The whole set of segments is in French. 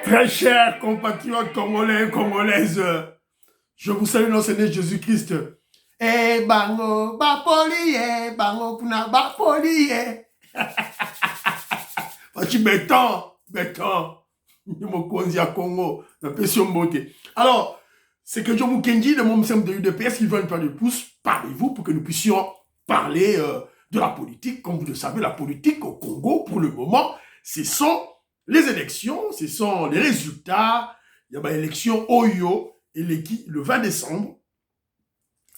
Très chers compatriotes congolais et congolaises, je vous salue dans le Seigneur Jésus-Christ. Eh bango, bapoli, eh bango, kuna bapoli, eh. Fachi béton, Congo, alors, c'est que John Mukendi, le membre de l'UDPS, qui veut une de pouce, parlez-vous pour que nous puissions parler de la politique. Comme vous le savez, la politique au Congo, pour le moment, ce sont les élections, ce sont les résultats. Il y a l'élection Oyo et le 20 décembre,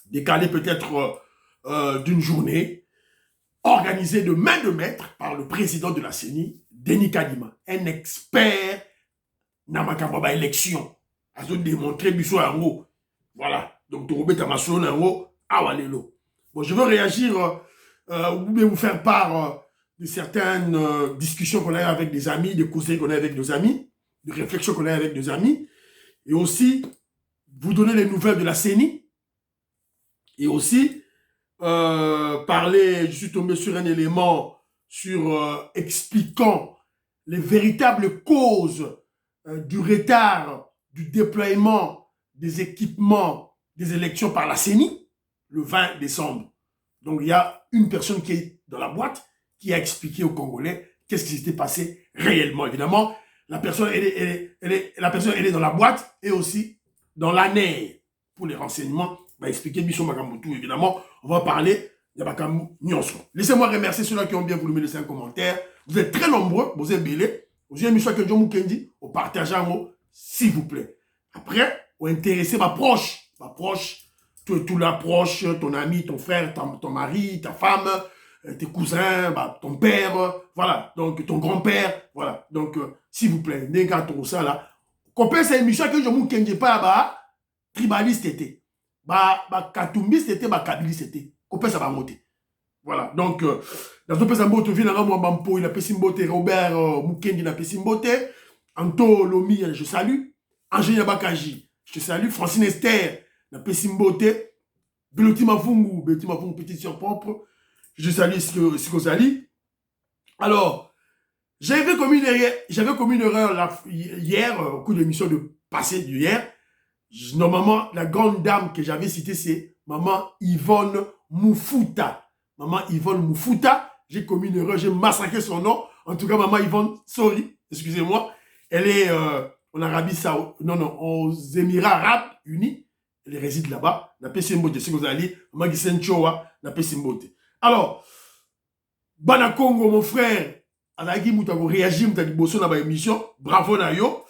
décalé peut-être d'une journée, organisée de main de maître par le président de la CENI, Denis Kadima, un expert dans ma élection. A démontré biso yango. Voilà. Donc, bon, je veux réagir ou bien vous faire part de certaines discussions qu'on a avec des amis, des conseils qu'on a avec nos amis, de réflexions qu'on a avec nos amis, et aussi vous donner les nouvelles de la CENI, et aussi parler, je suis tombé sur un élément expliquant les véritables causes du retard du déploiement des équipements des élections par la CENI le 20 décembre. Donc, il y a une personne qui est dans la boîte qui a expliqué aux Congolais qu'est-ce qui s'était passé réellement. Évidemment, la personne, elle est dans la boîte et aussi dans l'année pour les renseignements. Va expliquer Bichon Makamoutou, évidemment. On va parler de Makamou Nyonso. Laissez-moi remercier ceux-là qui ont bien voulu me laisser un commentaire. Vous êtes très nombreux, vous êtes belés. Vous avez mis ça que John Mukendi, au partage un mot, s'il vous plaît. Après, on intéresser ma proche, tout l'approche, ton ami, ton frère, ton mari, ta femme, tes cousins, ton père, voilà, donc ton grand-père, voilà. Donc, s'il vous plaît, n'égard tout ça là. Copain, c'est une émission que John Mukendi pas, tribaliste était. Katumbiste était, kabiliste était. Copain, ça va monter. Voilà, donc, dans ce pays, il y a un Bampo, il a Pessimbote, Robert Mukendi, il a Pessimbote, Anto Lomi, je salue, Angélia Bakaji, je te salue, Francine Esther, il a Pessimbote, Beloti Mafungu, petite sœur propre, je salue Sikozali. Alors, j'avais commis une erreur là, hier, au cours de l'émission de passé d'hier. Normalement, la grande dame que j'avais citée, c'est Maman Yvonne Moufuta. Maman Yvonne Moufuta, j'ai commis une erreur, j'ai massacré son nom. En tout cas, Maman Yvonne, sorry, excusez-moi. Elle est en Arabie Saoudite, non, aux Émirats Arabes Unis. Elle réside là-bas. La Pessimbote, c'est que vous allez, Magisen Chowa, la Pessimbote. Alors, Bana Congo, mon frère, Alagi Moutago réagit, Moutadi Bosso dans ma émission. Bravo, Nayo.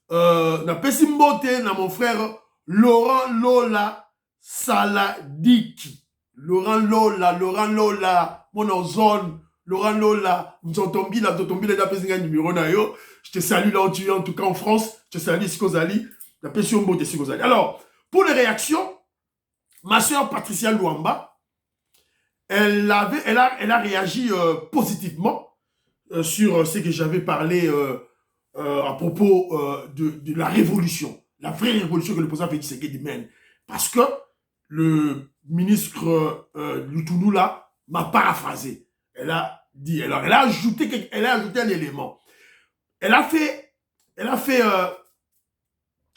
Na Pessimbote, na mon frère Laurent Lola Saladiki. Laurent Lola, mon zone, Laurent Lola, Mzontombi, la Pessinga numéro Nayo. Je te salue là où tu es, en tout cas en France. Je te salue, Sikozali. La Pessimbote, Sikozali. Alors, pour les réactions, ma soeur Patricia Luamba, elle a réagi positivement sur ce que j'avais parlé à propos de la révolution, la vraie révolution que le président Félix Tshisekedi mène. Parce que le ministre Lutoulou là m'a paraphrasé. Elle a dit, alors elle a ajouté un élément. Elle a fait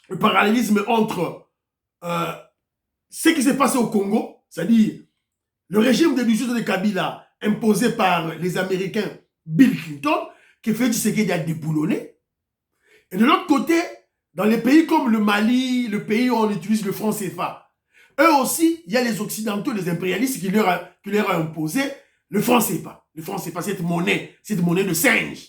le parallélisme entre ce qui s'est passé au Congo, c'est-à-dire le régime de Lucius de Kabila imposé par les Américains Bill Clinton, qui fait Tshisekedi a déboulonné. Et de l'autre côté, dans les pays comme le Mali, le pays où on utilise le franc CFA, Eux aussi, il y a les Occidentaux, les impérialistes qui leur ont imposé le franc CFA. Le franc CFA, cette monnaie de singe.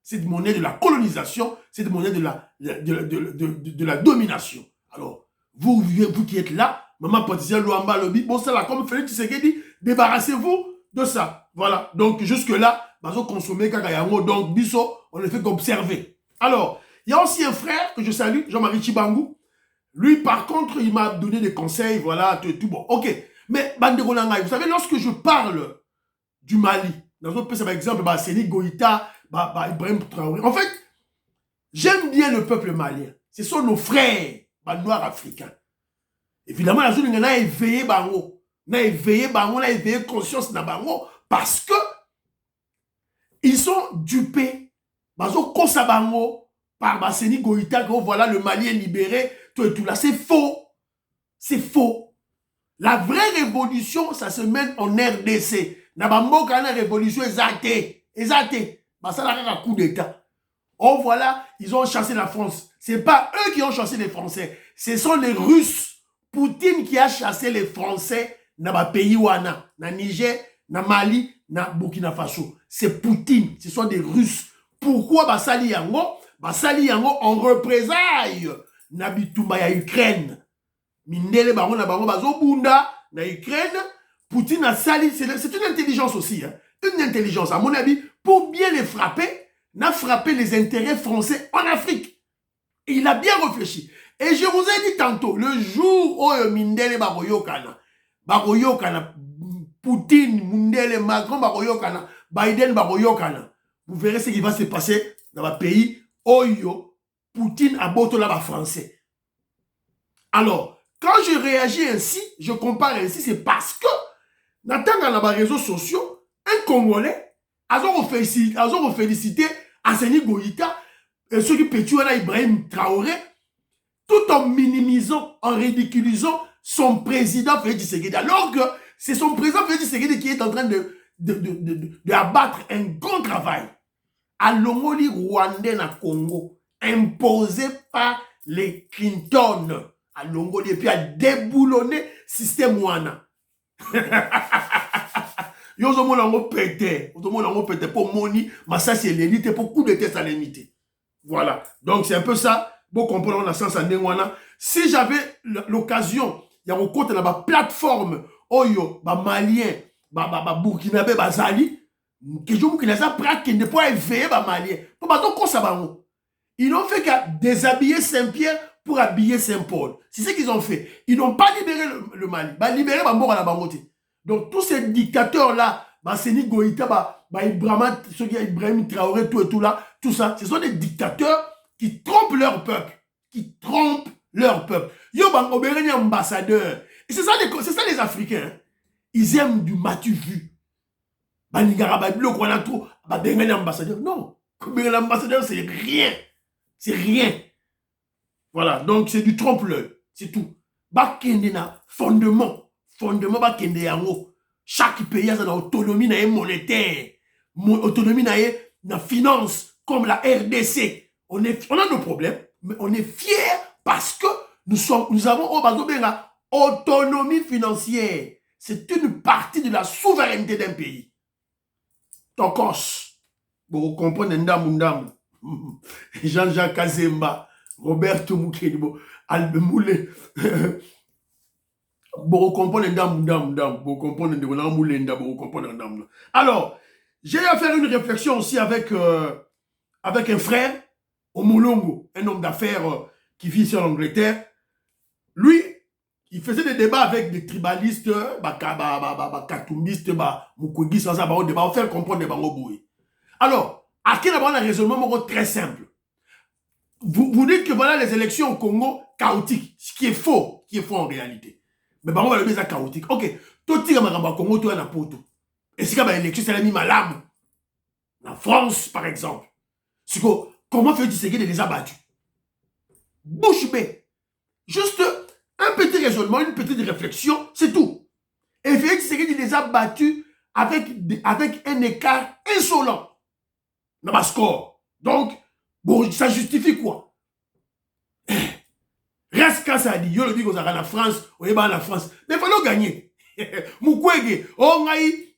Cette monnaie de la colonisation, cette monnaie de la domination. Alors, vous qui êtes là, Maman Patricia Luamba Lobby, bon, ça là, comme Félix Tshisekedi, débarrassez-vous de ça. Voilà. Donc, jusque-là, bazo consommer kakayango, donc, biso, on ne fait qu'observer. Alors, il y a aussi un frère que je salue, Jean-Marie Chibangou. Lui, par contre, il m'a donné des conseils, voilà, tout bon. Ok. Mais, Bandeko Nangai, vous savez, lorsque je parle du Mali, dans un pays, par exemple, Séni Goïta, Ibrahim Traoré. En fait, j'aime bien le peuple malien. Ce sont nos frères, noirs africains. Évidemment, la zone a éveillé bango. On a éveillé conscience na bango parce que ils sont dupés. Bazo kosa bango par Séni Goïta, que voilà le Mali est libéré, tout et tout là. C'est faux. C'est faux. La vraie révolution, ça se mène en RDC. Na bamboka na révolution exactée. Exactée. Bah ça n'a un coup d'état. Oh voilà, ils ont chassé la France. C'est pas eux qui ont chassé les Français. Ce sont les Russes. Poutine qui a chassé les Français dans le pays wana, na Niger, na Mali, na Burkina Faso. C'est Poutine. Ce sont des Russes. Pourquoi Basali Yango? Basali Yango en représailles na bitumba ya Ukraine. Mindele bango na bango bazo bunda na Ukraine. Poutine a sali. C'est une intelligence aussi. Hein. Une intelligence, à mon avis, pour bien les frapper, n'a frappé les intérêts français en Afrique. Et il a bien réfléchi. Et je vous ai dit tantôt, le jour où Mindele Baroyokana, Poutine, Mindele, Macron Baroyokana, Biden Baroyokana, vous verrez ce qui va se passer dans le pays où Poutine a botté là-bas français. Alors, quand je réagis ainsi, je compare ainsi, c'est parce que, dans les réseaux sociaux, un Congolais a félicité Asseni Goïta et ceux qui pétuent là Ibrahim Traoré, tout en minimisant, en ridiculisant son président Félix Tshisekedi. Alors que c'est son président Félix Tshisekedi qui est en train de abattre un grand travail à l'Ongoli rwandais na Congo, imposé par les Clinton à l'Ongoli et puis à déboulonner le système wana. Yo zo mona ngo pété, pour moni, massa c'est l'élite pour coup de tête à l'élite. Voilà. Donc c'est un peu ça. Bon comprendre la sens en wana. Si j'avais l'occasion, il y a un côté là ba plateforme oyo ba malien, ba burkinabé ba zali, que je vous connais ça pratique ne pas éveiller ba malien. Pour ba donc ça ba. Ils n'ont fait qu'à déshabiller Saint-Pierre pour habiller Saint-Paul. C'est ce qu'ils ont fait. Ils n'ont pas libéré le Mali. Bah libéré ba mort à la bangote. Donc tous ces dictateurs là, bah Séni Goïta, Ibrahim Traoré, tout et tout là, tout ça, ce sont des dictateurs qui trompent leur peuple. Qui trompent leur peuple. Yo bang obéré ambassadeur. Et c'est ça les Africains. Hein. Ils aiment du matu vu. Bah nigara bah bleu qu'on a trop, bah bengani ambassadeur. Non, bengani ambassadeur c'est rien. C'est rien. Voilà, donc c'est du trompe-l'œil. C'est tout. Bah kendena fondement ba kende yango. Chaque pays a son autonomie monétaire, autonomie na finance, comme la RDC. On a nos problèmes, mais on est fiers parce que nous avons autonomie financière. C'est une partie de la souveraineté d'un pays. Tokos, vous comprenez Ndamundam, Jean-Jacques Kazemba, Roberto Mukedibo, Albert Moulé. Alors, j'ai à faire une réflexion aussi avec un frère, Omolongo, un homme d'affaires qui vit ici en Angleterre. Lui, il faisait des débats avec des tribalistes, katumbistes, Mukwegi, sans avoir débat, pour faire comprendre les bangoboué. Alors, à quel moment un raisonnement très simple. Vous dites que voilà les élections au Congo chaotiques, ce qui est faux en réalité. Mais on va le mettre chaotique. Ok, tout tire ma Congo, tu as la poto. Et si l'élection, c'est la mis malade. En France, par exemple. Comment fait Tshisekedi les a battus? Bouche bée. Juste un petit raisonnement, une petite réflexion, c'est tout. Et Félix Tshisekedi les a battus avec un écart insolent dans ma score. Donc, bon, ça justifie quoi? Reste Kasa a dit, yo le dit qu'on a en France, on est en France. Mais il faut gagner. Mukwege, oh ngai,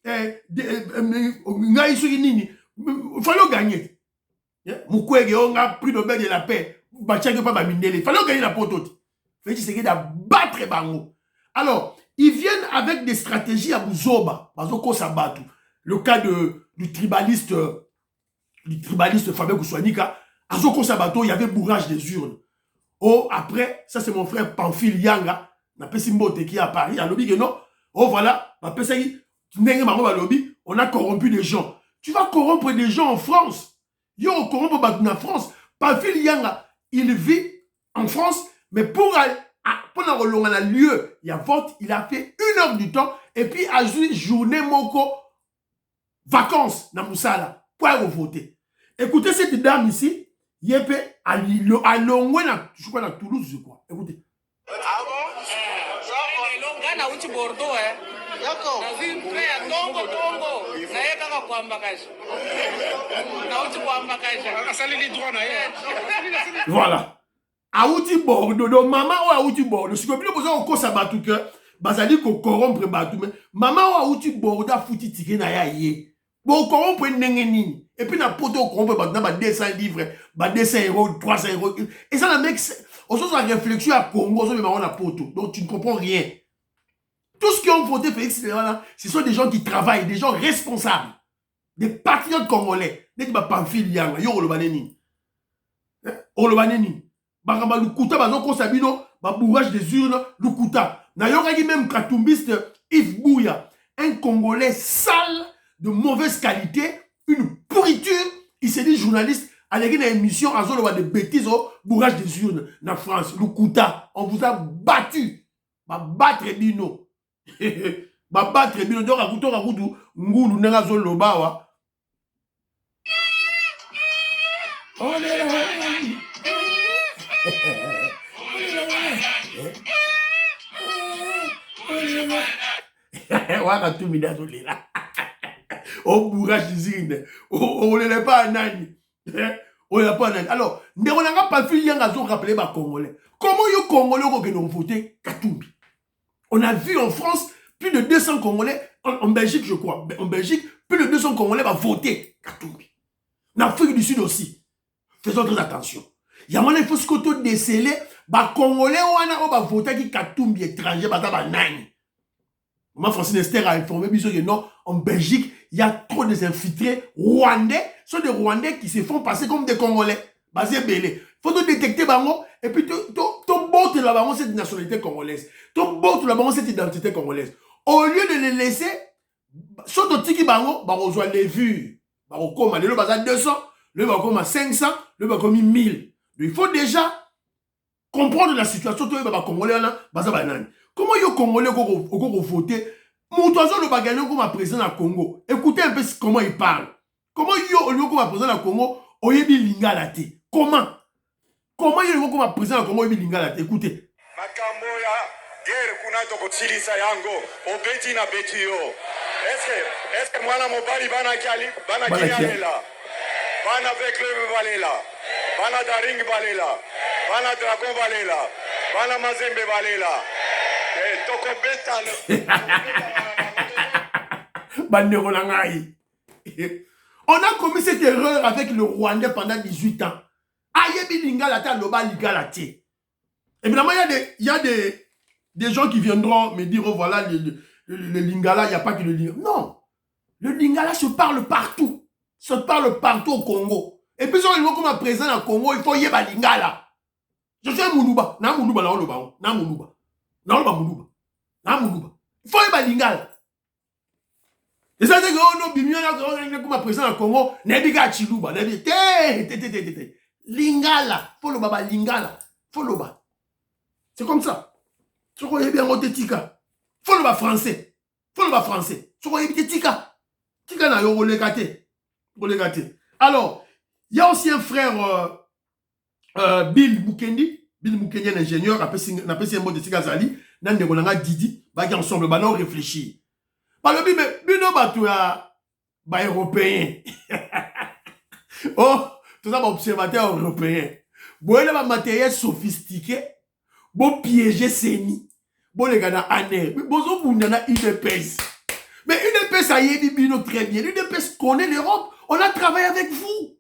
ngai suki nini, il faut gagner. Mukwege, oh ngai, prix Nobel de la paix, bachake pas bamindele, il faut gagner la potote. Félix Tshisekedi a battre Bango. Alors, ils viennent avec des stratégies à Bouzoba, Bazoko Sabatu. Le cas du tribaliste Fabien Kouswanika, à Zoko Sabato, il y avait bourrage des urnes. Oh, après, ça c'est mon frère Pamphile Yanga, n'a pas Simbote qui est à Paris, à lobby que non. Oh voilà, on a corrompu des gens. Tu vas corrompre des gens en France. Yo, corrompre en France. Pamphile Yanga, il vit en France, mais pour un lieu, il y a vote, il a fait 1 heure du temps, et puis a joué journée moko, vacances, na Moussala, pour voter. Écoutez cette dame ici, Yépe, à Longwe, je crois à Toulouse, je crois. Écoutez. Ah bon? Ngana uchi Bordeaux, hein? D'accord. Nazi prêt à Tongo. Naye kaka kwamba kashi. Na uchi kwamba kashi. Asali li droit na ye. Voilà. Aouti Bordeaux, donc maman ou Aouti Bordeaux. Si vous avez besoin de ça, Batou, que Bazali ko corrompre Batou, mais maman ou Aouti Bordeaux a foutu ticket na ya yé. Bon, corrompre n'engeni. Et puis, na poto corrompre Batou, na 200 livres, 200 €, 300 €. Et ça, le mec, on se la réflexion à Congo, on a poto. Donc, tu ne comprends rien. Tout ce qui ont voté Félix, ce sont des gens qui travaillent, des gens responsables. Des patriotes congolais. Dès que Pamphile Yanga, yo Olobaneni. Olobaneni. Bakamba Lukuta, bazoko sabino, bourrage des urnes, Lukuta. N'ayokaki même katumbiste Yves Bouya, un Congolais sale, de mauvaise qualité, une pourriture. Il s'est dit journaliste, avec une émission, à zone de bêtises, bourrage des urnes, na France, Lukuta. On vous a battu. Ba battre bino. Ba battre bino. Donc, rakuto, ngulu, nenga zone lobawa. On est là. Waka tout mina là. Au bourrage d'usine. On n'est pas un âne. On n'est pas un âne. Alors, on n'a pas fait un gazon rappelé par Congolais. Comment les Congolais ont voté Katumbi? On a vu en France plus de 200 Congolais, en Belgique je crois, en Belgique, plus de 200 Congolais vont voter Katumbi. En Afrique du Sud aussi. Faisons très attention. Il y a il faut ce qu'on déceler, les Congolais ont voté qui Katumbi étranger, Moi, Francine Esther a informé que non, en Belgique, il y a trop des infiltrés rwandais. Ce sont des Rwandais qui se font passer comme des Congolais. Basé Belé. Il faut détecter bango et puis tu bottes là-bas cette nationalité congolaise. Tu bottes là-bas cette identité congolaise. Au lieu de les laisser, soit tu tiki bango, bah rejoint les vues. Bah on comme le bazar 200, le bazar comme 500, le bazar comme 1000. Il faut déjà comprendre la situation de les Congolais là, bazar banane. Comment les Congolais ont voté? Moutazo le bagagnon comme président du Congo. Écoutez un peu comment il parle. Comment yo comme président du Congo, oyebi lingala te. Comment? Comment yo comme président du Congo oyebi lingala te? Écoutez. Makambo ya guerre kuna to kotilisa yango. Obeti na beti yo. Est-ce que mwana mobali bana kialela. Bana avec le valela. Bana daring valela. Bana dragon valela. Bana mazembe valela. On a commis cette erreur avec le Rwandais pendant 18 ans. Évidemment, il y a des gens qui viendront me dire, oh voilà, le Lingala, il n'y a pas que le Lingala. Non, le Lingala se parle partout. Se parle partout au Congo. Et puis, si on comme président au Congo, il faut y avoir Lingala. Je suis un Moulouba. Na Moulouba, na Moulouba. Non, pas Moulouba. Il faut y lingala. Et ça, c'est que on a comme président au Congo, Nebiga Chilouba, Lingala, faut le baba lingala, faut le bas. C'est comme ça. Ce qu'on est bien au tika. Faut le bas français. Faut le bas français. Ce qu'on est bien tika. Tika na yo gâté. Alors, il y a aussi un frère Bill Mukendi. Bill Mukendi est un ingénieur, on appelle un mot de Tigazali. Nan de Gonanga Didi, bagi ensemble, bah non réfléchir. Bah le bime, bino batua, bah européen. Oh, tout ça, bah observateur européen. Bon, il y a un matériel sophistiqué bon piéger Seni. Bon les gars na aner. Bon on na UDPS. Mais UDPS a Bino très bien. UDPS connaît l'Europe. On a travaillé avec vous.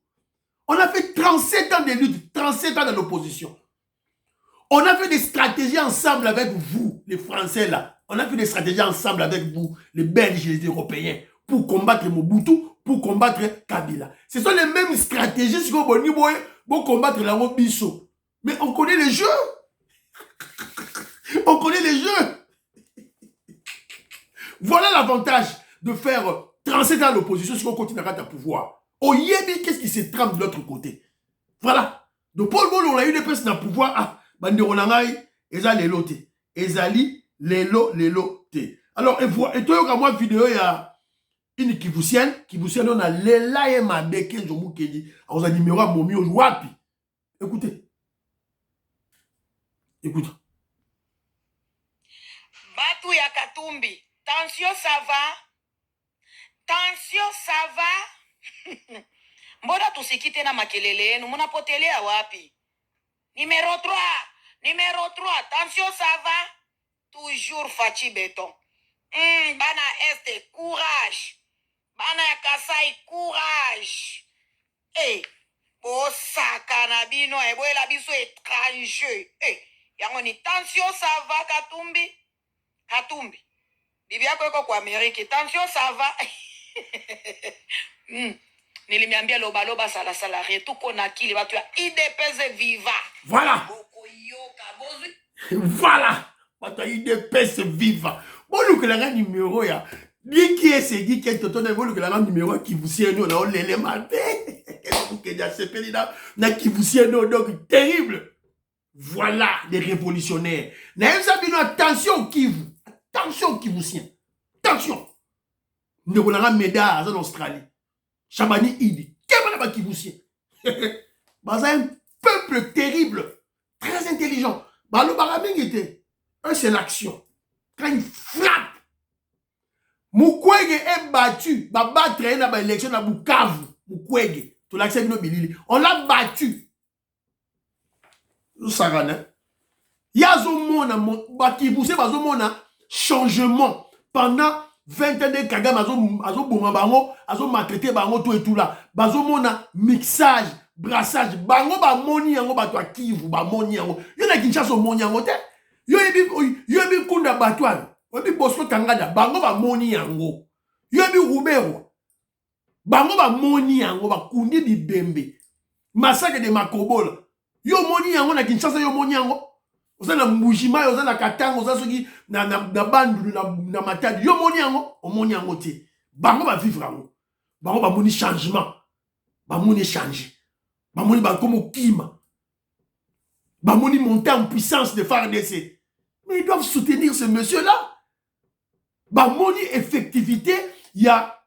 On a fait 37 ans de lutte, 37 ans de l'opposition. On a fait des stratégies ensemble avec vous, les Français là. On a fait des stratégies ensemble avec vous, les Belges et les Européens, pour combattre Mobutu, pour combattre Kabila. Ce sont les mêmes stratégies pour combattre la Robisso. Mais on connaît les jeux. On connaît les jeux. Voilà l'avantage de faire 37 ans à l'opposition si on continue à être à pouvoir. Au Yébi, qu'est-ce qui se trame de l'autre côté? Voilà. Donc, Paul Bolo, on a eu des personnes à pouvoir. Ah, Bandero Nangai, Eza Lelo Te. Ezali Lelo Te. Alors, et toi, moi, vidéo, il y a une Kivusienne, on a Lela et Mabeke, Jomou Kedi. On a dit, Mira Momi, Wapi. Écoutez. Écoute. Batu ya Katumbi. Tension, ça va? Tension, ça va? Mbona tusikite na makelele yenu, munapotelea wapi? Numéro 3, attention ça va? Toujours Fachi Béton. Bana Este, courage. Bana Kasai, courage. Eh, Osaka Nabino, la biso étranger. Eh, yangoni, tension ça va, Katumbi? Katumbi. Bibi yako yuko kwa Amerika, tension ça va? Nilimiambia loba sala retuko na kili watu ya IDPS viva. Voilà. Voilà. Watu ya IDPS viva. Bolu que la numéro ya. Dit qui est ce qui est totoné bolu que la numéro qui vous sied nous on lele mabe. Que déjà c'est pénida na qui vous sied nous donc terrible. Voilà les révolutionnaires. Na sabino attention qui vous. Attention qui vous sied. Attention. Nous on a médaille en Australie. Chabani Idi, qu'est-ce qui vous sied? C'est un peuple terrible, très intelligent. Le Baraming était, c'est l'action. Quand il frappe, Mukwege est battu, va battre une élection à Bukavu. Mukwege, tu l'acceptes, on l'a battu. Ça va, hein? Il y a un changement pendant 20 ans de Kagame azo boma bango azo maltraiter bango tout et tout là bazo mona mixage brassage bango ba moni yango bato akivu ba moni yango yo na Kinshasa moni yango te yo ebi kunda batwa obi boso tangada bango ba moni yango yo ebi Rubero bango ba moni yango ba kundi bibembe massacre de Makobola yo moni yango na Kinshasa yo moni yango oza na Mbujima oza na Katanga oza soki na Bandulu na Matadi yo moni yango omoni yango te bango ba vivre yango bango ba moni changement ba moni changer ba moni ba comme kima ba moni monter en puissance de FARDC mais ils doivent soutenir ce monsieur là ba moni effectivité il y a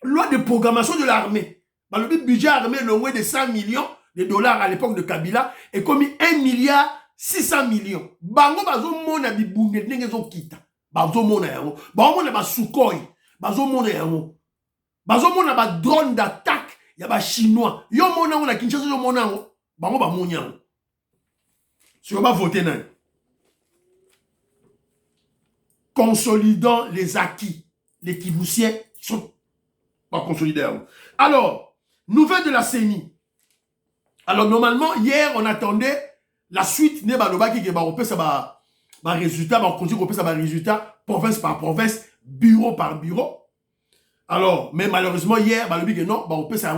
loi de programmation de l'armée ba le budget armé loin de 100 millions de dollars à l'époque de Kabila et comme 1 milliard 600 millions. Bango bazo mona bibunge ndenge zo kita. Bazo mona yango. Bazo mona ba Sukhoi. Bazo mona yango. Bazo mona ba drone d'attaque ya ba chinois. Yo mona ngo na Kinshasa yo mona ngo. Bango ba mona yango. Si on va voter nan. Consolidant les acquis. Les Kivusiens sont pas consolidés. Alors, nouvelle de la CENI. Alors normalement hier on attendait la suite n'est pas le bac qui va repérer ça résultat, va continuer repérer ça résultat province par province, bureau par bureau. Alors, mais malheureusement hier, le bac non, va repérer ça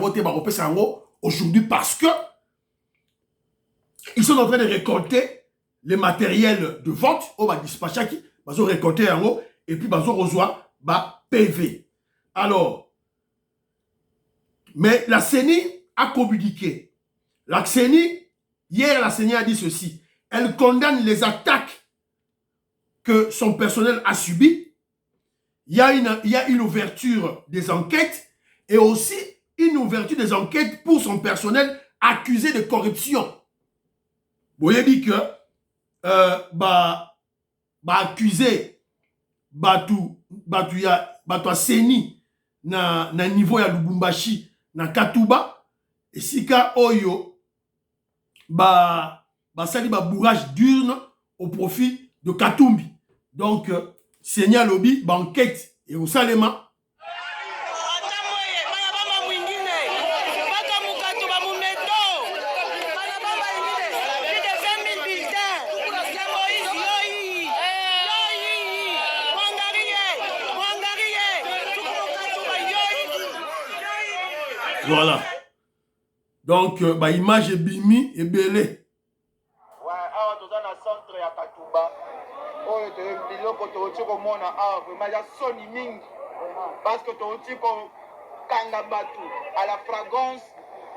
en haut aujourd'hui parce que ils sont en train de récolter les matériels de vote au va dispatcher qui va récolter en haut et puis va reçoit PV. Alors, mais la CENI a communiqué. La CENI hier, la CENI a dit ceci. Elle condamne les attaques que son personnel a subies. Il y a une ouverture des enquêtes et aussi une ouverture des enquêtes pour son personnel accusé de corruption. Vous voyez bien que accusé batu CENI na niveau ya Lubumbashi na Katuba et sika oyo sali bourrage d'urne au profit de Katumbi. Donc, Seigneur Lobby, banquette et au Salema. Voilà. Donc, image est bimi et belé. Ouais, alors dans le centre ya Katuba. Oh, de biloko to tiko mona vraiment ya soni mingi. Parce que to tiko kanga batu à la fragrance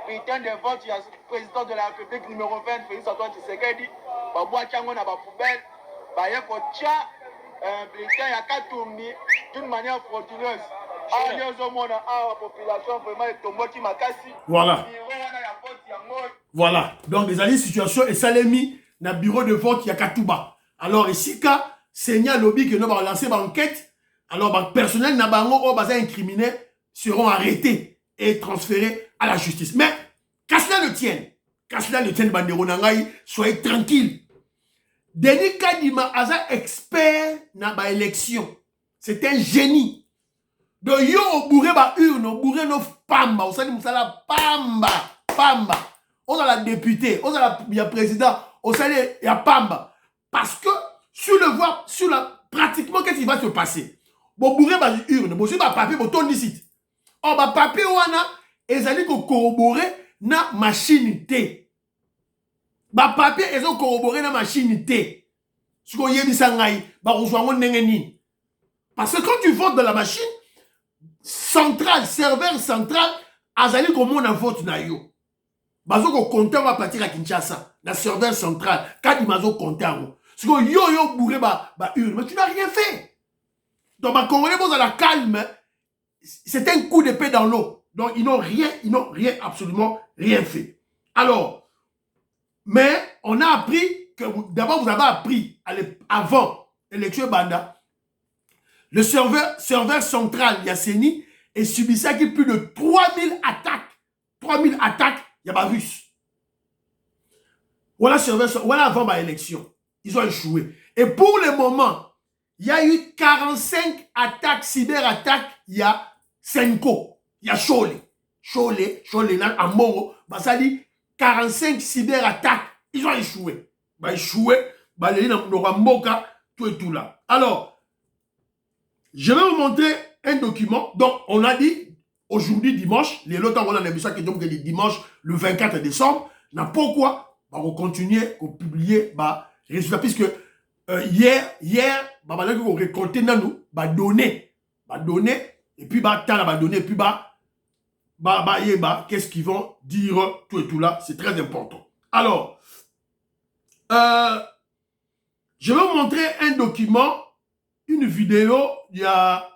bulletin de vote ya président de la République numéro 20 Félix Antoine Tshisekedi. Ba boa chango na ba poubelle. Ba yeko tia bulletin ya Katumbi d'une manière frauduleuse. Voilà. Voilà. Donc, les alliés situation et Salemi na bureau de vote ya Katuba. Alors, ici, Seigneur Lobby que nous avons lancé l'enquête, alors, personnel na bango ou basa incriminés seront arrêtés et transférés à la justice. Mais, qu'à cela ne tienne, Bandero Nangaï, soyez tranquille. Denis Kadima, Aza expert na ba élection. C'est un génie. Donc, yo au bourré ba urne, au bourré no pamba, au sali moussala pamba. On a la députée, on a la président, au sali ya pamba. Parce que, pratiquement, qu'est-ce qui va se passer? Bon bourré ba urne, bon si ba papier, bon ton site. Oh, ba papier wana, ezali ko corroborer na machine T. Ba papier, ezo corroborer na machine T. Ce qu'on y a dit ça ngai, ba rejoindre n'engeni. Parce que quand tu votes dans la machine, serveur central, azali comme on vote na yo. Bazo ko compter va partir à Kinshasa, la serveur central, quand il mazo compter en parce que yo bourré ba urne, mais tu n'as rien fait. Donc ma Congolais vous à la calme, c'est un coup d'épée dans l'eau. Donc ils n'ont rien, absolument rien fait. Alors, mais on a appris que d'abord vous avez appris avant l'élection Banda. Le serveur central Yasseni est subissé avec plus de 3000 attaques. 3000 attaques, il y a pas russe. Voilà avant ma élection. Ils ont échoué. Et pour le moment, il y a eu 45 attaques, cyberattaques, il y a Senko, il y a Chole, là, à Moro, ça dit 45 cyberattaques, ils ont échoué. Les Mboka, tout et tout là. Alors, je vais vous montrer un document. Donc, on a dit, aujourd'hui, dimanche, les lots, on a l'émission qui est dimanche, le 24 décembre. Pourquoi on va continuer à publier résultat, puisque hier, on a récolté nous, donner, et puis donner, et puis qu'est-ce qu'ils vont dire, tout et tout là, c'est très important. Alors, je vais vous montrer un document, une vidéo, il y a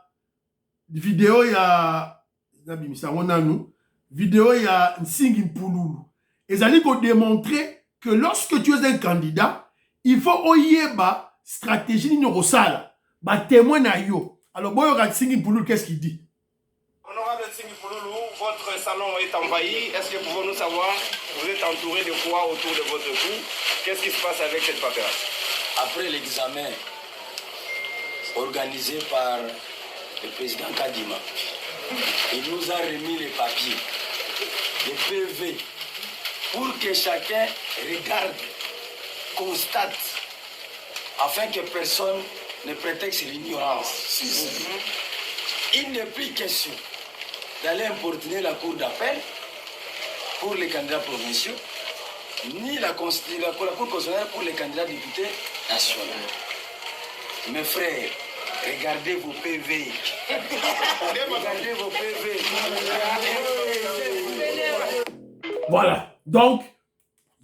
Nsingi Mpululu. Ils allaient démontrer que lorsque tu es un candidat, il faut oyeba stratégie neurosale, témoin na yo. Alors boyo Nsingi Mpululu, qu'est-ce qu'il dit? Honorable Nsingi Mpululu, votre salon est envahi. Est-ce que pouvons-nous savoir, vous êtes entouré de quoi autour de votre cou? Qu'est-ce qui se passe avec cette paperasse? Après l'examen organisé par le président Kadima, il nous a remis les papiers, les PV, pour que chacun regarde, constate, afin que personne ne prétexte l'ignorance. Il n'est plus question d'aller importuner la cour d'appel pour les candidats provinciaux, ni la cour constitutionnelle pour les candidats députés nationaux. Mes frères, regardez vos PV. Regardez vos PV. Voilà. Donc,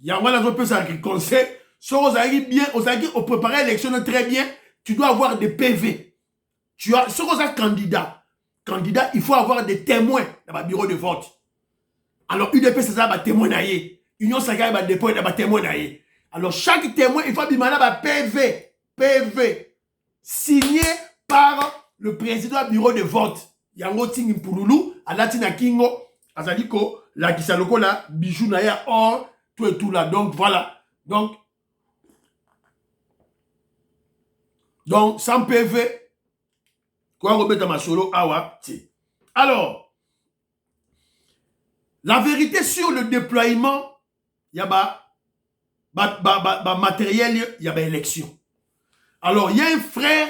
il y a un peu ça qui conseille. Si vous avez bien, vous avez préparé l'élection très bien, tu dois avoir des PV. Si vous êtes candidat, il faut avoir des témoins dans le bureau de vote. Alors, UDP, c'est ça, témoin naïe. Union Sacrée, c'est témoin naïe. Alors, chaque témoin, il faut avoir PV. Signé par le président du bureau de vote. Yango Nsingi Mpululu, Alatina Kingo, Azaliko, la Kisaloko, la Bijou Naya, or, tout et tout là. Donc voilà. Donc, Donc, sans PV, quoi remettre ma solo, awa, ti. Alors, la vérité sur le déploiement, il y a matériel, il y a élection. Alors, il y a un frère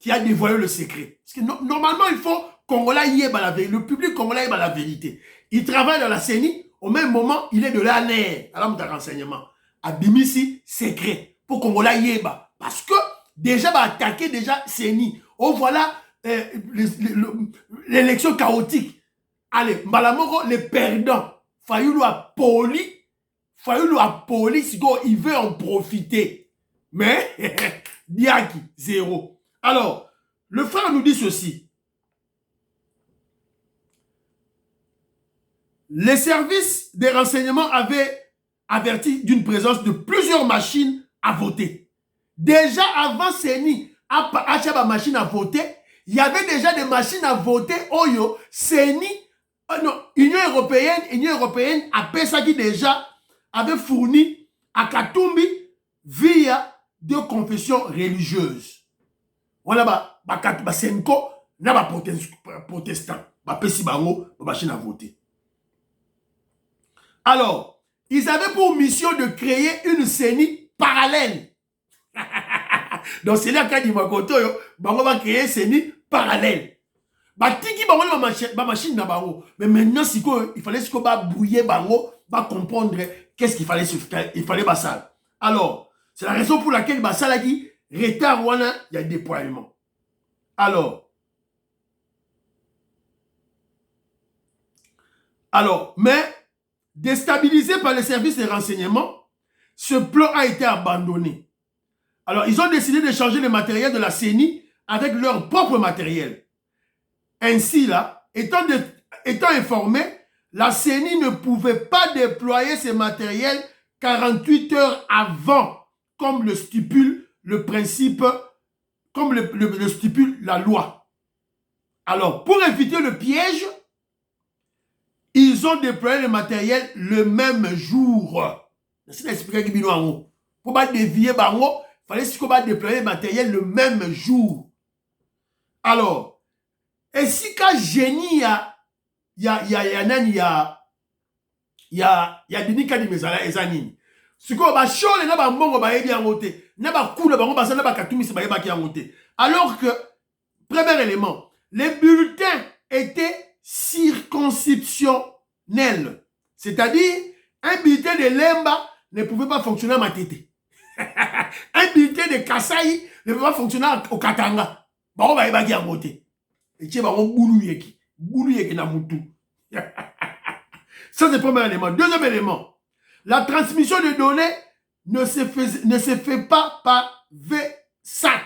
qui a dévoilé le secret. Parce que normalement, il faut Congolais y ait la vérité. Le public congolais y ait la vérité. Il travaille dans la CENI, au même moment, il est de l'ANR, à l'âme de renseignement. À Bimisi, secret. Pour Congolais y ait. Parce que déjà, attaquer déjà CENI. Oh, voilà l'élection chaotique. Allez, Malamoko, les perdants. Fayoulou a poli. Il veut en profiter. Mais, Diaki, zéro. Alors, le frère nous dit ceci. Les services des renseignements avaient averti d'une présence de plusieurs machines à voter. Déjà avant CENI, acheter ma machine à voter, il y avait déjà des machines à voter. Oyo, CENI, non, Union européenne, après ça qui déjà avait fourni à Katumbi via deux confessions religieuses. Voilà, Senko, na protestant, pesi bango, machine à voter. Alors, ils avaient pour mission de créer une CENI parallèle. Donc, c'est là qu'il dit, bango va créer une CENI parallèle. Tiki bango ma machine na bango. Mais maintenant, il fallait bouiller bango, comprendre qu'est-ce qu'il fallait ça. Alors, c'est la raison pour laquelle ça a dit retard wana, il y a déploiement. Alors, mais déstabilisé par les services de renseignement, ce plan a été abandonné. Alors, ils ont décidé de changer le matériel de la CENI avec leur propre matériel. Ainsi, là, étant informé, la CENI ne pouvait pas déployer ce matériel 48 heures avant, comme le stipule le principe, comme le stipule la loi. Alors, pour éviter le piège, ils ont déployé le matériel le même jour. C'est expliqué que pour pas dévier bango, il fallait déployer le matériel le même jour. Alors, et si quand génie il y a Denis Kadimezala et Zanini. Si quoi ba chole na ba mbongo ba yebi angote, na ba kula bango ba sana ba katumisi ba yeba ki angote. Alors que premier élément, les bulletins étaient circonscriptionnels. C'est-à-dire un bulletin de Lemba ne pouvait pas fonctionner à Matete. Un bulletin de Kasai ne pouvait pas fonctionner au Katanga. Bango ba yeba ki angote. Et tu bango boulou yeki na mutu. Ça, c'est le premier élément. Deuxième élément, la transmission de données ne se fait pas par VSAT,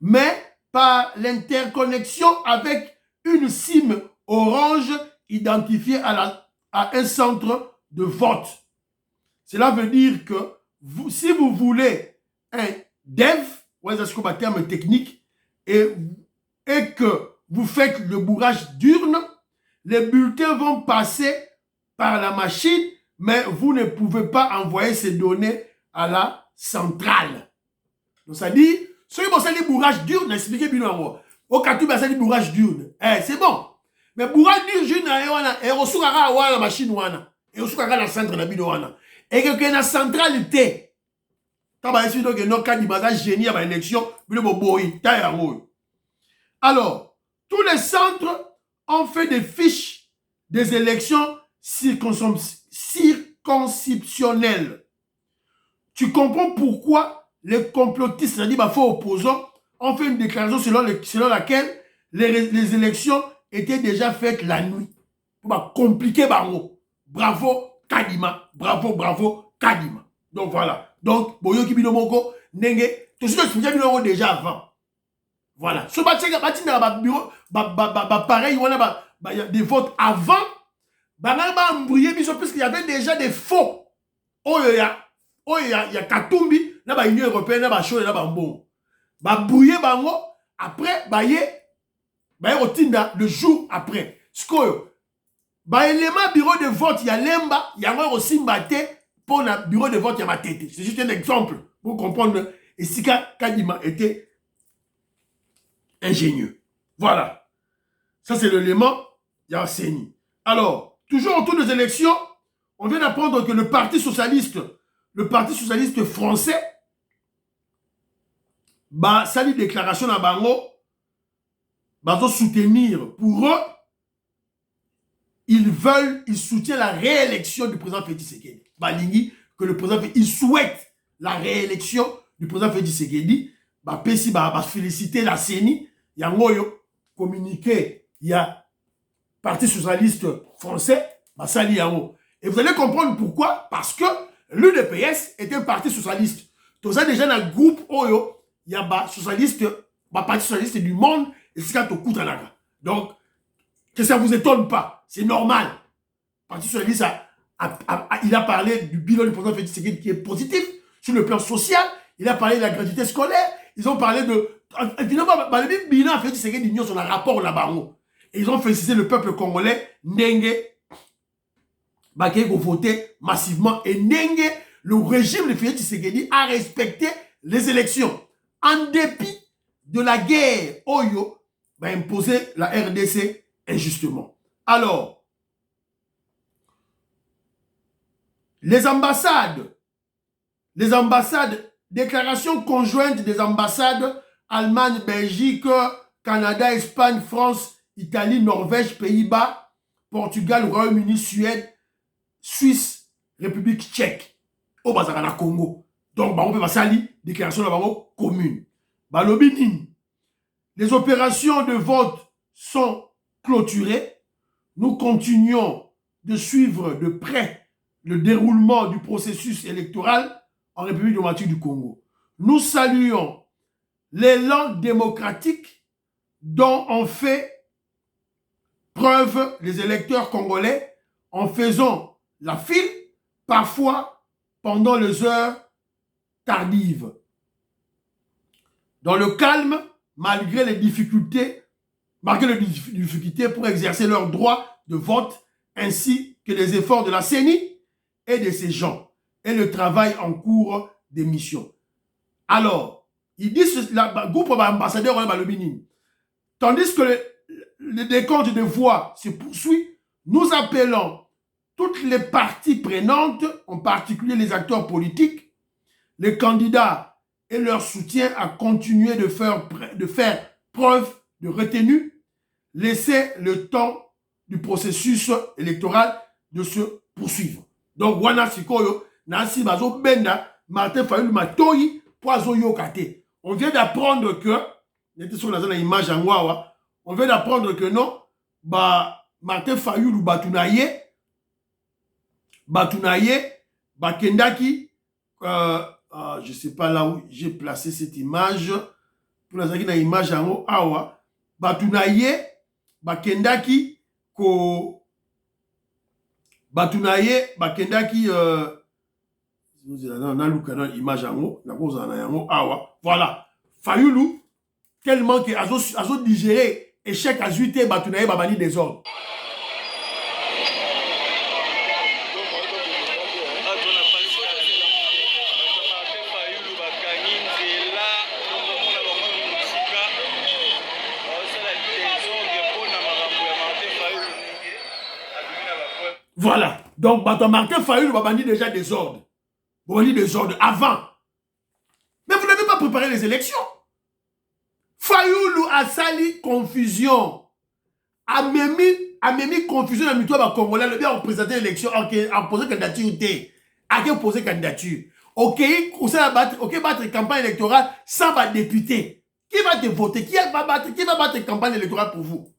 mais par l'interconnexion avec une SIM orange identifiée à un centre de vote. Cela veut dire que si vous voulez un dev, c'est un terme technique, et que vous faites le bourrage d'urne, les bulletins vont passer par la machine, mais vous ne pouvez pas envoyer ces données à la centrale. Donc ça dit, ceux qui vont faire le bourrage d'urne, expliquez bien moi. Au cas où ça dit bourrage d'urne, c'est bon. Mais bourrage d'urne, et on se à la machine et on se à la centrale de la et que la centralité, alors, tous les centres ont fait des fiches des élections circonscriptionnelles. Tu comprends pourquoi les complotistes, c'est-à-dire les faux opposants, ont fait une déclaration selon laquelle les élections étaient déjà faites la nuit. Pour compliquer Bango. Bravo Kadima. Bravo Kadima. Donc voilà. Donc, Boyo Kibinomoko, Nenge, tout ce que tu as déjà avant. Voilà. Ce bureau, pareil, il y a des votes avant. Puisqu'il y avait déjà des faux. Oh, il y a Katumbi, l'Union européenne, après, le jour après. L'élément bureau de vote, il y a Lemba, il y a aussi Mbate pour le bureau de vote, il y a Matete. C'est juste un exemple pour comprendre et Sika Kadima était ingénieux. Voilà. Ça, c'est l'élément Yasseni. Alors, toujours autour des élections, on vient d'apprendre que le Parti socialiste français, bah, ça dit déclaration à Bango, bah, soutenir pour eux, ils soutiennent la réélection du président Félix Tshisekedi. Balingi, que le président, il souhaite la réélection du président Félix Tshisekedi. Bah, Pessi, bah, féliciter la CENI. Il y a un communiqué, il y a Parti socialiste français, bah, ça li yango. Et vous allez comprendre pourquoi. Parce que l'UDPS est un parti socialiste. Tout ça, déjà, dans le groupe Oyo, il y a bah, socialiste, bah, Parti socialiste du monde, et c'est quand on donc, que ça ne vous étonne pas. C'est normal. Le Parti socialiste, il a parlé du bilan du président Félix Tshisekedi qui est positif sur le plan social. Il a parlé de la gratuité scolaire. Ils ont parlé de... Finalement, le bilan Félix Tshisekedi d'union sur un rapport là-bas. Et ils ont félicité le peuple congolais. Ndenge, qui a voté massivement. Et Ndenge, le régime de Félix Tshisekedi a respecté les élections. En dépit de la guerre, Oyo va imposer la RDC injustement. Alors, les ambassades, déclaration conjointe des ambassades Allemagne, Belgique, Canada, Espagne, France, Italie, Norvège, Pays-Bas, Portugal, Royaume-Uni, Suède, Suisse, République tchèque, au Bazarana Congo. Donc, on peut passer déclaration commune. Balobini, les opérations de vote sont clôturées. Nous continuons de suivre de près le déroulement du processus électoral en République démocratique du Congo. Nous saluons l'élan démocratique dont ont fait preuve les électeurs congolais en faisant la file, parfois pendant les heures tardives. Dans le calme, malgré les difficultés pour exercer leur droit de vote, ainsi que les efforts de la CENI et de ses gens, et le travail en cours des missions. Alors, ils disent, le groupe ambassadeur, tandis que le décompte de voix se poursuit, nous appelons toutes les parties prenantes, en particulier les acteurs politiques, les candidats et leur soutien à continuer de faire preuve de retenue, laisser le temps du processus électoral de se poursuivre. Donc, wana sikoyo, nasi bazo benda, Martin Fayulu matoyi, poazo yokate. On vient d'apprendre que, on vient d'apprendre que non, Martin Fayulu batunaye, kendaki, je ne sais pas là où j'ai placé cette image. Pour la une image en haut, awa. Batunaye, kendaki, kendaki, on a image en haut, voilà. Fayulu, tellement que azo digéré, échec à zuité, batunaye, babani des ordres. Voilà. Donc, Martin Fayulu va bannir déjà des ordres. Vous bannir des ordres avant. Mais vous n'avez pas préparé les élections. Fayulu a sali confusion. A même confusion dans le milieu congolais. Le bien représenter l'élection, a posé candidature. A posé candidature. Ok, battre campagne électorale sans battre député. Qui va te voter? Qui va battre campagne électorale pour vous?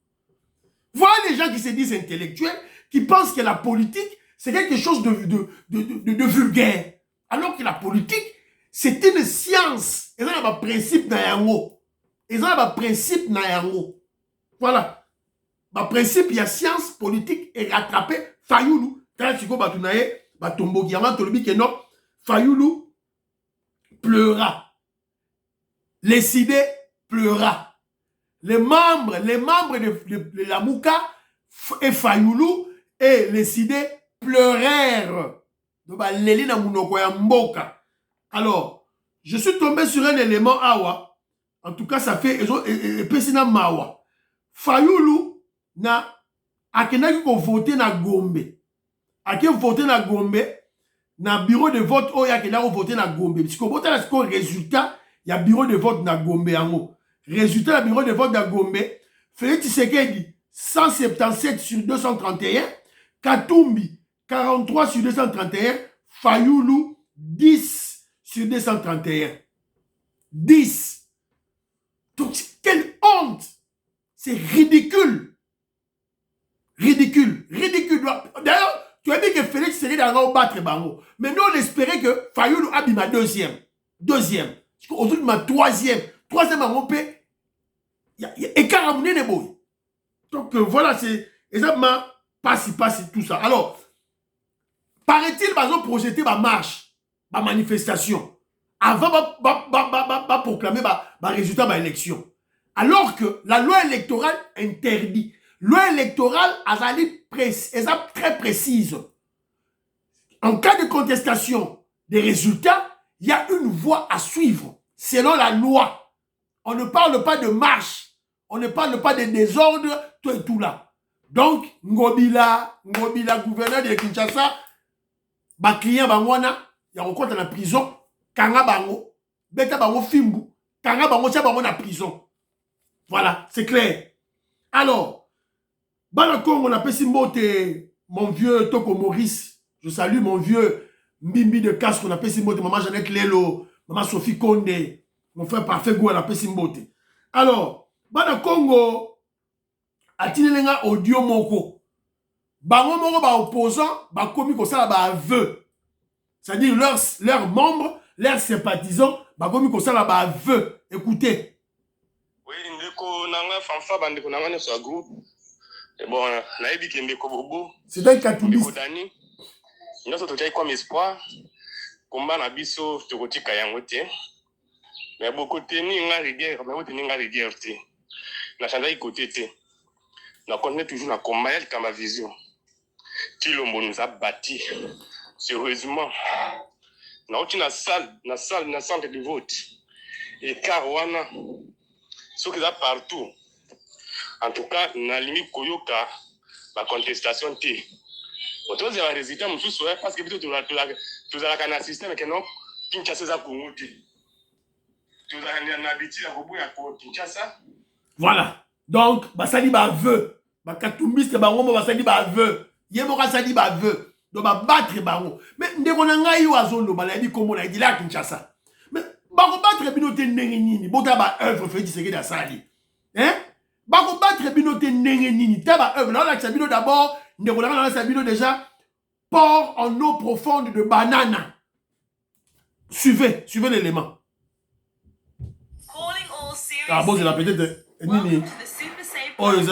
Voilà les gens qui se disent intellectuels, qui pensent que la politique, c'est quelque chose de vulgaire. Alors que la politique, c'est une science. Ils ont un principe dans yango. Voilà. Le principe, il y a science politique et rattrapé. Fayulu, quand tu go batunaye, batombo giama tolobi que non, Fayulu pleura. Les idées pleura. Les membres de la Mouka et Fayulu et les idées pleurèrent. Alors, je suis tombé sur un élément awa. En tout cas, ça fait pesina mawa. Fayulu na akenaki ko voter na Gombe. Ake voter na Gombe na bureau de vote o ya kenaki voter na Gombe. Parce que voter na résultat, il y a bureau de vote na Gombe yango. Résultat du bureau de vote na Gombe, Félix Tshisekedi 177 sur 231, Katumbi 43 sur 231, Fayulu 10 sur 231. 10. Donc, quelle honte! C'est ridicule. Ridicule. Ridicule. D'ailleurs, tu as dit que Félix serait dans le battre Bango. Mais nous, on espérait que Fayulu abîme deuxième. Deuxième. Aujourd'hui, ma troisième. Troisième, on peut. Et Karamouné n'est beau. Donc, voilà, c'est exactement pas tout ça. Alors, paraît-il, ils ont projeté ma marche, ma manifestation, avant de proclamer le résultat de l'élection. Alors que la loi électorale interdit. Loi électorale est très précise. En cas de contestation des résultats, il y a une voie à suivre selon la loi. On ne parle pas de marche, on ne parle pas de désordre, tout et tout là. Donc, Ngobila, gouverneur de Kinshasa, ba client bangwana, il y a encore dans la prison, Kanga bango, beta bango fimbu, Kanga bango tia bango na prison. Voilà, c'est clair. Alors, Bana Congo, on appelle Simbote, mon vieux Toko Maurice. Je salue mon vieux Mbimbi de Casque, on appelle Simbote, maman Jeannette Lelo, maman Sophie Konde, mon frère Parfait Gou, on appelle Simbote. Alors, Bana Congo, atinelenga audio moko. Bango moko ba opposant, ba komi ko sala ba aveu. C'est-à-dire leurs membres, leurs sympathisants, ba komi ko sala ba aveu. Écoutez. Oui, ndeko nanga fanfa bandeko nanga ne so groupe. Et bon, naebi ki ndeko bobo. C'est un catouliste. Dani. Nyoso to comme espoir. Komba na biso to kotika yango te. Mais beaucoup teni nga rigueur, mais teni nga rigueur te. Na chanda côté te. Na connaît toujours na combat elle comme ma vision. Tilombo nous a bâti. Sérieusement. Na oti na centre de vote. Et Caruana. Ce qui est partout. En tout cas, na limite koyoka la contestation t. Autant il y a un résultat parce que plutôt tu as un système que non Kinshasa za Congo t. Tu as un habitude à bobo ya Kinshasa. Voilà. Donc basali ba veu, ba katumbiste ba ngombo basali ba veu. Yemo basali ba veu. Donc ba battre bango. Mais ndeko na ngai yo azondo baladi komo na idila Kinshasa. Mais ba ko battre binote ndenge nini, bota ba œuvre fait Tshisekedi asali. Hein? Ba ko battre binote ndenge nini, ta ba œuvre. Là la sabino d'abord, ndeko na la sabino déjà port en eau profonde de banane. Suivez l'élément. Ah bon, c'est la peut-être nini. Oh, ils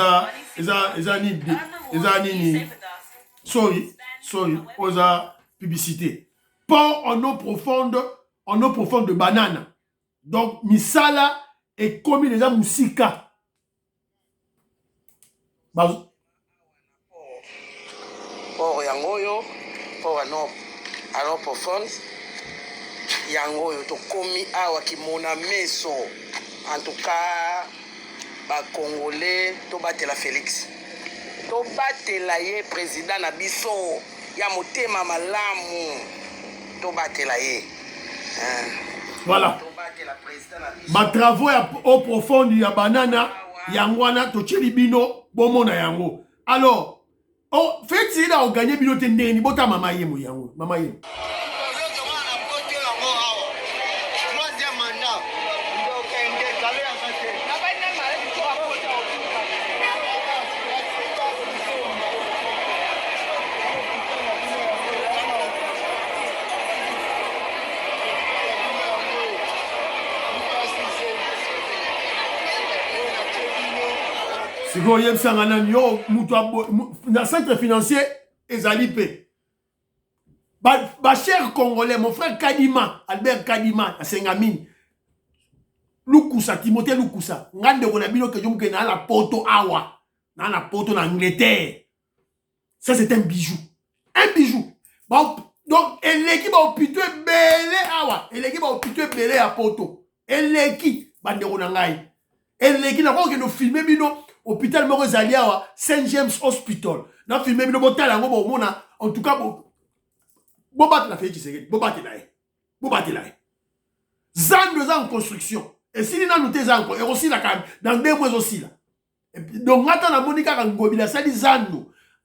nini. Sorry. Oza publicité. Port en eau profonde de banane. Donc, misala est commis déjà musika. Port yangoyo, port en eau profonde. Yangoyo to komi awa kimona meso. En tout cas, ba Congolais to batela Félix. To batela ye président na biso ya motema malamu. To batela ye. Voilà. Ba travaux au profond ya banana yangwana to chilibino bomona yango. Alors, fait il a gagné bino tendeni bota mama yemo yango. Mama yemo. Si vous voyez ça, dans centre financier, ezali pe. Ba cher Congolais, mon frère Kadima, Albert Kadima, à Sengamine. Lukusa, Timothée Lukusa. Ngande on a bino que jomke na la poto awa. Na poto na Angleterre. Ça c'est un bijou. Un bijou. Bon, Donc, l'équipe va au pito belé awa. L'équipe va au pito belé à poto. L'équipe, bandero nangai. L'équipe, n'a pas que nous filmer bino, hôpital Moro Zaliawa, Saint James Hospital. N'a filmé bino, botal en mona, en tout cas, bobat la fait, c'est bobat là. Bobat là. Zan de en construction. Et si nous avons des encore, et aussi là, dans 2 mois aussi là. Donc, maintenant, la Monica Rangobila, ça dit Zan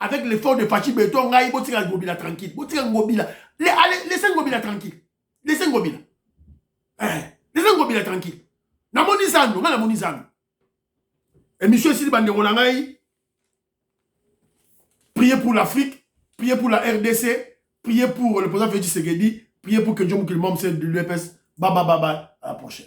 avec l'effort de Fachi Beton, il faut tirer Ngobila tranquille. Laissez Ngobila tranquille. Laissez Ngobila. Laissez Ngobila tranquille. Na moni Zan, na moni Zan. Et monsieur Sidi Bandero Nangai, priez pour l'Afrique, priez pour la RDC, priez pour le président Félix Tshisekedi, priez pour que John Kilmom de l'UPS. Bye bye bye bye. À la prochaine.